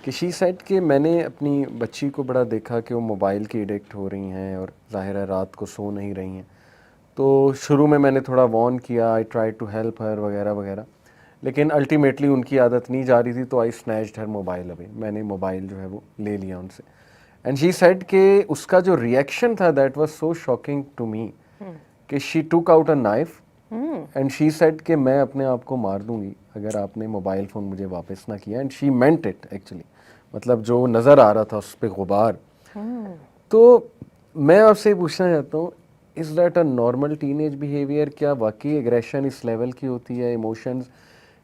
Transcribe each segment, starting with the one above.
کہ شی سیڈ کہ میں نے اپنی بچی کو بڑا دیکھا کہ وہ موبائل کی ایڈکٹ ہو رہی ہیں اور ظاہر ہے رات کو سو نہیں رہی ہیں. تو شروع میں نے تھوڑا وارن کیا, I try to help her وغیرہ وغیرہ, لیکن الٹیمیٹلی ان کی عادت نہیں جا رہی تھی, تو آئی اسنیچڈ ہر موبائل اوے, میں نے موبائل جو ہے وہ لے لیا ان سے. اینڈ شی سیڈ کہ اس کا جو ریئیکشن تھا that was so shocking to me کہ she took out a knife and she said کہ میں اپنے آپ کو مار دوں گی اگر آپ نے موبائل فون مجھے واپس نہ کیا. And she meant it actually, مطلب جو نظر آ رہا تھا اس پہ غبار. تو میں آپ سے پوچھنا چاہتا ہوں, is that a normal teenage behaviour? کیا واقعی ایگریشن اس لیول کی ہوتی ہے, ایموشنز,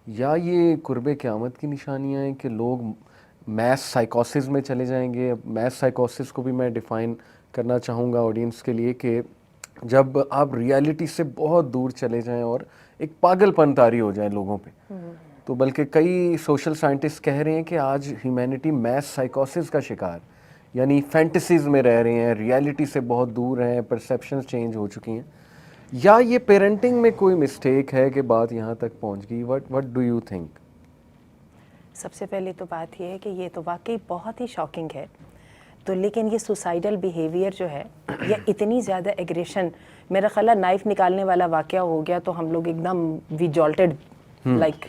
یا یہ قرب قیامت کی نشانیاں ہیں کہ لوگ میس سائیکوسس میں چلے جائیں گے؟ میس سائیکوسس کو بھی میں ڈیفائن کرنا چاہوں گا آڈینس کے لیے کہ جب آپ ریالٹی سے بہت دور چلے جائیں اور ایک پاگل پن طاری ہو جائے لوگوں پہ. تو بلکہ کئی سوشل سائنٹسٹ کہہ رہے ہیں کہ آج ہیومینٹی میس سائیکوسس کا شکار, یعنی فینٹیسیز میں رہ رہے ہیں, ریالٹی سے بہت دور ہیں, پرسیپشنز چینج ہو چکی ہیں. یا یہ پیرنٹنگ میں کوئی مسٹیک ہے کہ بات یہاں تک پہنچ گئی؟ What do you think? سب سے پہلے تو بات یہ ہے کہ یہ تو واقعی بہت ہی شاکنگ ہے. تو لیکن یہ سوسائڈل بیہیویئر جو ہے یا اتنی زیادہ ایگریشن, میرا خیال ہے نائف نکالنے والا واقعہ ہو گیا تو ہم لوگ ایک دم وی جالٹڈ لائک.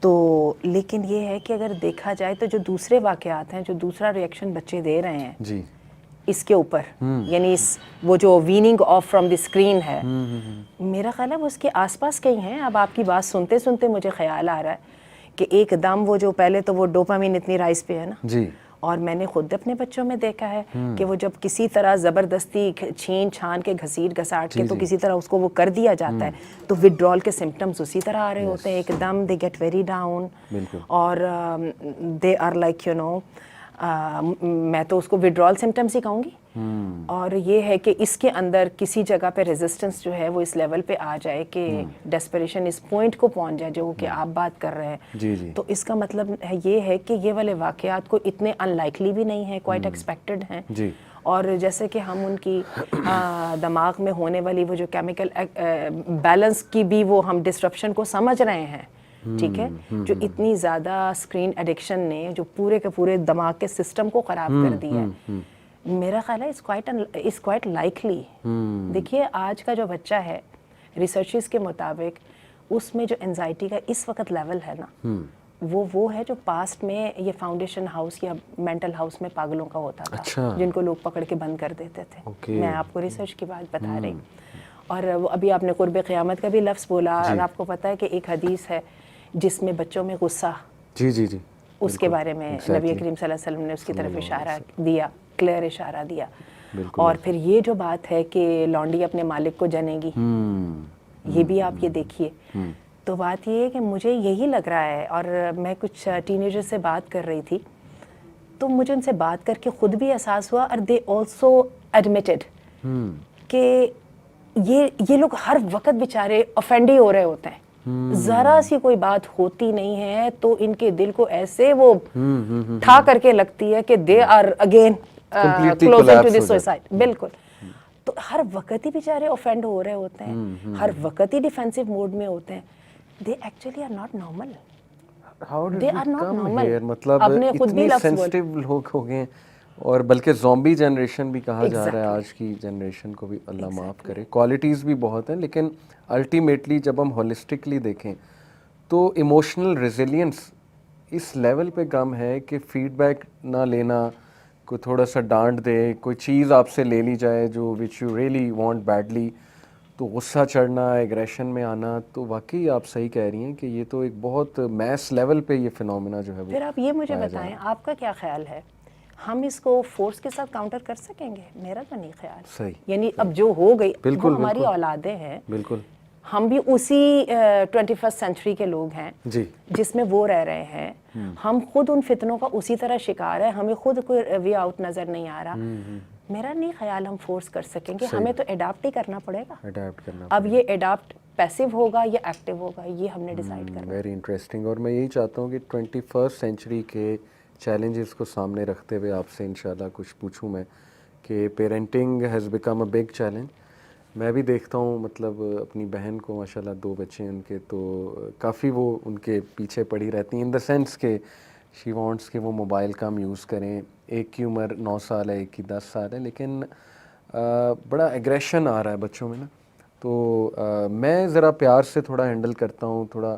تو لیکن یہ ہے کہ اگر دیکھا جائے تو جو دوسرے واقعات ہیں, جو دوسرا ریئیکشن بچے دے رہے ہیں جی اس کے اوپر, یعنی وہ جو waning of from the screen ہے, میرا خیال ہے وہ اس کے آس پاس کہیں ہیں. اب آپ کی بات سنتے سنتے مجھے خیال آ رہا ہے کہ ایک دم وہ جو پہلے تو وہ ڈوپامین اتنی رائز پہ ہے نا, جی, اور میں نے خود اپنے بچوں میں دیکھا ہے کہ وہ جب کسی طرح زبردستی چھین چھان کے گھسیٹ گھساٹ کے تو کسی طرح اس کو وہ کر دیا جاتا ہے, تو وڈرال کے سمٹمز اسی طرح آ رہے ہوتے ہیں. ایک دم دے گیٹ ویری ڈاؤن, اور they are like you know, میں تو اس کو وڈرال سمٹمز ہی کہوں گی. اور یہ ہے کہ اس کے اندر کسی جگہ پہ ریزسٹنس جو ہے وہ اس لیول پہ آ جائے کہ ڈیسپریشن اس پوائنٹ کو پہنچ جائے جو کہ آپ بات کر رہے ہیں. تو اس کا مطلب یہ ہے کہ یہ والے واقعات کو اتنے ان لائکلی بھی نہیں ہیں, کوائٹ ایکسپیکٹڈ ہیں. اور جیسے کہ ہم ان کی دماغ میں ہونے والی وہ جو کیمیکل بیلنس کی بھی وہ ہم ڈسرپشن کو سمجھ رہے ہیں, ٹھیک ہے, جو اتنی زیادہ اسکرین ایڈکشن نے جو پورے کے پورے دماغ کے سسٹم کو خراب کر دیا ہے. میرا خیال ہے اس کوائٹ لائکلی. دیکھیے آج کا جو بچہ ہے ریسرچز کے مطابق اس میں جو انزائٹی کا اس وقت لیول ہے نا, وہ ہے جو پاسٹ میں یہ فاؤنڈیشن ہاؤس یا مینٹل ہاؤس میں پاگلوں کا ہوتا تھا, جن کو لوگ پکڑ کے بند کر دیتے تھے. میں آپ کو ریسرچ کی بات بتا رہی. اور ابھی آپ نے قرب قیامت کا بھی لفظ بولا, اور آپ کو پتہ ہے کہ ایک حدیث ہے جس میں بچوں میں غصہ, جی اس کے بارے میں نبی کریم صلی اللہ علیہ وسلم نے اس کی طرف اشارہ دیا, کلیئر اشارہ دیا. اور پھر یہ جو بات ہے کہ لانڈی اپنے مالک کو جنے گی, یہ بھی آپ یہ دیکھیے. تو بات یہ ہے کہ مجھے یہی لگ رہا ہے, اور میں کچھ ٹین ایجر سے بات کر رہی تھی تو مجھے ان سے بات کر کے خود بھی احساس ہوا, اور دے آلسو ایڈمیٹڈ کہ یہ لوگ ہر وقت بیچارے آفینڈ ہی ہو رہے ہوتے ہیں. ذرا سی کوئی بات ہوتی نہیں ہے تو ان کے دل کو ایسے وہ ٹھا کر کے لگتی ہے کہ they are again closer to the suicide. بالکل. تو ہر وقت ہی بیچارے اوفینڈ ہو رہے ہوتے ہیں, ہر وقت ہی ڈیفینسو موڈ میں ہوتے ہیں. They actually are not normal. They are not normal. مطلب اتنے سینسٹیو لوگ ہو گئے, اور بلکہ زومبی جنریشن بھی کہا جا رہا ہے آج کی جنریشن کو بھی, اللہ معاف کرے. کوالٹیز بھی بہت ہیں, لیکن الٹیمیٹلی جب ہم ہولسٹکلی دیکھیں تو ایموشنل ریزیلینس اس لیول پہ کم ہے کہ فیڈ بیک نہ لینا, کوئی تھوڑا سا ڈانٹ دے, کوئی چیز آپ سے لے لی جائے جو which you really want badly, تو غصہ چڑھنا, ایگریشن میں آنا. تو واقعی آپ صحیح کہہ رہی ہیں کہ یہ تو ایک بہت میس لیول پہ یہ فینومینا جو ہے وہ. پھر آپ یہ مجھے بتائیں, آپ کا کیا خیال ہے, ہم اس کو فورس کے ساتھ کاؤنٹر کر سکیں گے؟ میرا تو نہیں خیال. صحیح. یعنی اب جو ہو گئی وہ ہماری اولادیں ہیں, بالکل, ہم بھی اسی 21st سینچری کے لوگ ہیں جس میں وہ رہ رہے ہیں. ہم خود ان فتنوں کا اسی طرح شکار ہے, ہمیں خود کوئی وے آؤٹ نظر نہیں آ رہا. میرا نہیں خیال ہم فورس کر سکیں گے, ہمیں تو اڈاپٹ ہی کرنا پڑے گا. اب یہ اڈاپٹ پیسو ہوگا یا ایکٹیو ہوگا, یہ ہم نے ڈیسائیڈ کرنا. Very interesting. اور میں یہی چاہتا ہوں کہ 21st سینچری کے چیلنجز کو سامنے رکھتے ہوئے آپ سے انشاءاللہ کچھ پوچھوں میں کہ parenting has become a big challenge. میں بھی دیکھتا ہوں, مطلب اپنی بہن کو ماشاءاللہ 2 بچے ہیں ان کے, تو کافی وہ ان کے پیچھے پڑی رہتی ہیں, ان دا سینس کہ شی وانٹس کہ وہ موبائل کم یوز کریں. ایک کی عمر 9 سال ہے, ایک کی 10 سال ہے, لیکن بڑا ایگریشن آ رہا ہے بچوں میں نا. تو میں ذرا پیار سے تھوڑا ہینڈل کرتا ہوں, تھوڑا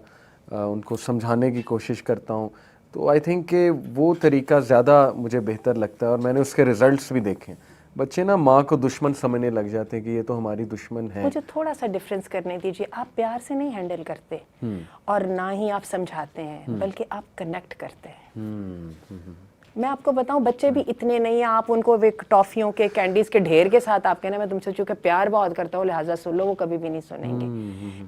ان کو سمجھانے کی کوشش کرتا ہوں. تو آئی تھنک کہ وہ طریقہ زیادہ مجھے بہتر لگتا ہے, اور میں نے اس کے ریزلٹس بھی دیکھے ہیں. بچے نا ماں کو دشمن سمجھنے لگ جاتے ہیں کہ یہ تو ہماری دشمن ہے. مجھے تھوڑا سا ڈفرینس کرنے دیجیے. آپ پیار سے نہیں ہینڈل کرتے اور نہ ہی آپ سمجھاتے ہیں, بلکہ آپ کنیکٹ کرتے ہیں. میں آپ کو بتاؤں, بچے بھی اتنے نہیں ہیں, آپ ان کو ایک ٹافیوں کے کینڈیز کے ڈھیر کے ساتھ آپ کہنا میں تم سے چونکہ پیار بہت کرتا ہوں لہٰذا سن لو, وہ کبھی بھی نہیں سنیں گے.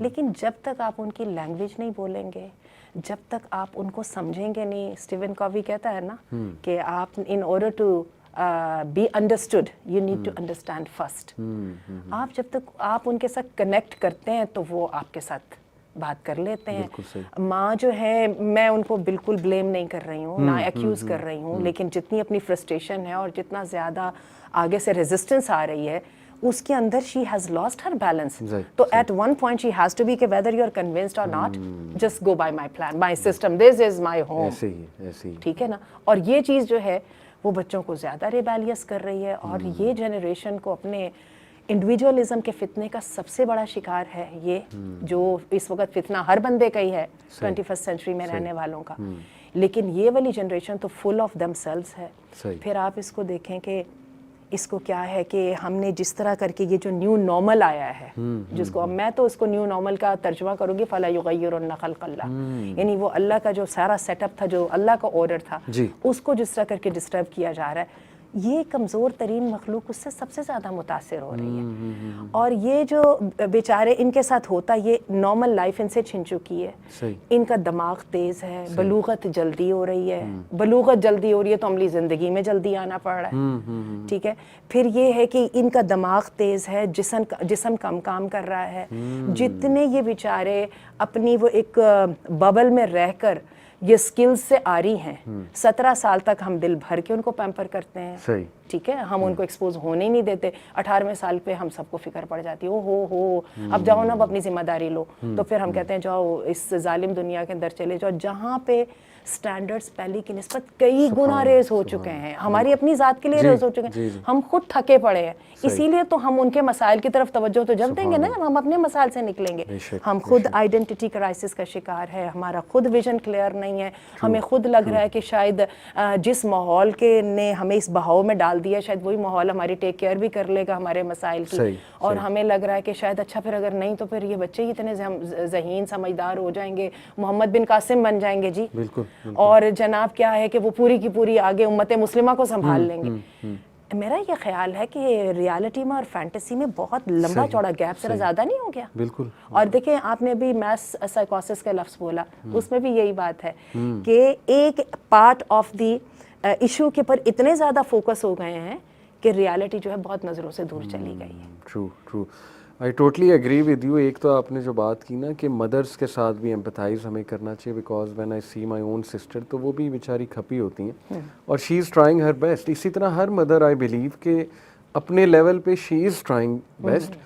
لیکن جب تک آپ ان کی لینگویج نہیں بولیں گے, جب تک آپ ان کو سمجھیں گے نہیں, اسٹیون کووی کہتا ہے نا کہ آپ in order to be understood you need to understand first. آپ جب تک آپ ان کے ساتھ کنیکٹ کرتے ہیں تو وہ آپ کے ساتھ بات کر لیتے ہیں. ماں جو ہے, میں ان کو بالکل بلیم نہیں کر رہی ہوں, نہ ایکیوز کر رہی ہوں, لیکن جتنی اپنی فرسٹریشن ہے اور جتنا زیادہ آگے سے ریزسٹنس آ رہی ہے اس کے اندر she has lost her balance. تو at one point she has to be کہ whether you are convinced or not, just go by my plan, my system, this is my home. ایسے ہی ٹھیک ہے نا. اور یہ چیز جو ہے وہ بچوں کو زیادہ ریبیلیس کر رہی ہے, اور یہ جنریشن کو اپنے انڈیویجولزم کے فتنے کا سب سے بڑا شکار ہے. یہ جو اس وقت فتنہ ہر بندے کا ہی ہے 21st سینچری میں رہنے والوں کا, لیکن یہ والی جنریشن تو فل آف دم سیلز ہے. پھر آپ اس کو دیکھیں کہ اس کو کیا ہے کہ ہم نے جس طرح کر کے یہ جو نیو نارمل آیا ہے, جس کو میں تو اس کو نیو نارمل کا ترجمہ کروں گی فَلَا يُغَيِّرُنَّ خَلْقَ اللَّهِ, یعنی وہ اللہ کا جو سارا سیٹ اپ تھا, جو اللہ کا آرڈر تھا, اس کو جس طرح کر کے ڈسٹرب کیا جا رہا ہے. یہ کمزور ترین مخلوق اس سے سب سے زیادہ متاثر ہو رہی ہے. اور یہ جو بیچارے ان کے ساتھ ہوتا, یہ نارمل لائف ان سے چھن چکی ہے. ان کا دماغ تیز ہے, بلوغت جلدی ہو رہی ہے. بلوغت جلدی ہو رہی ہے تو عملی زندگی میں جلدی آنا پڑ رہا ہے. ٹھیک ہے. پھر یہ ہے کہ ان کا دماغ تیز ہے, جسم کم کام کر رہا ہے. جتنے یہ بیچارے اپنی وہ ایک ببل میں رہ کر یہ سکلز سے آ رہی ہیں, 17 سال تک ہم دل بھر کے ان کو پیمپر کرتے ہیں. ٹھیک ہے, ہم ان کو ایکسپوز ہونے نہیں دیتے. 18ویں سال پہ ہم سب کو فکر پڑ جاتی ہے, ہو اب جاؤ نا, اب اپنی ذمہ داری لو. تو پھر ہم کہتے ہیں جاؤ اس ظالم دنیا کے اندر چلے جاؤ جہاں پہ سٹینڈرڈز پہلے کی نسبت کئی گنا ریز ہو چکے ہیں, ہماری اپنی ذات کے لیے ریز ہو چکے ہیں. ہم خود تھکے پڑے ہیں, اسی لیے تو ہم ان کے مسائل کی طرف توجہ تو جب دیں گے نا جب ہم اپنے مسائل سے نکلیں گے. ہم خود آئیڈینٹی کرائسس کا شکار ہے, ہمارا خود ویژن کلیئر نہیں ہے, ہمیں خود لگ رہا ہے کہ شاید جس ماحول کے نے ہمیں اس بہاؤ میں ڈال دیا شاید وہی ماحول ہماری ٹیک کیئر بھی کر لے گا ہمارے مسائل کی. اور ہمیں لگ رہا ہے کہ شاید اچھا پھر اگر نہیں تو پھر یہ بچے ہی اتنے ذہین سمجھدار ہو جائیں گے, محمد بن قاسم بن جائیں گے. جی اور جناب کیا ہے کہ وہ پوری کی پوری آگے امت مسلمہ کو سنبھال لیں گے. میرا یہ خیال ہے کہ ریالٹی میں اور فینٹیسی میں بہت لمبا چوڑا گیپ ذرا زیادہ نہیں ہو گیا؟ بالکل. اور دیکھیں آپ نے بھی میس سائیکوسس کا لفظ بولا, اس میں بھی یہی بات ہے کہ ایک پارٹ آف دی ایشو کے پر اتنے زیادہ فوکس ہو گئے ہیں کہ ریالٹی جو ہے بہت نظروں سے دور چلی گئی ہے. True I totally agree with you. ایک تو آپ نے جو بات کی نا کہ مدرس کے ساتھ بھی ایمپتھائز ہمیں کرنا چاہیے, because when I see my own sister تو وہ بھی بیچاری کھپی ہوتی ہیں اور شی از ٹرائنگ ہر بیسٹ. اسی طرح ہر مدر آئی بلیو کہ اپنے لیول پہ شی از ٹرائنگ بیسٹ.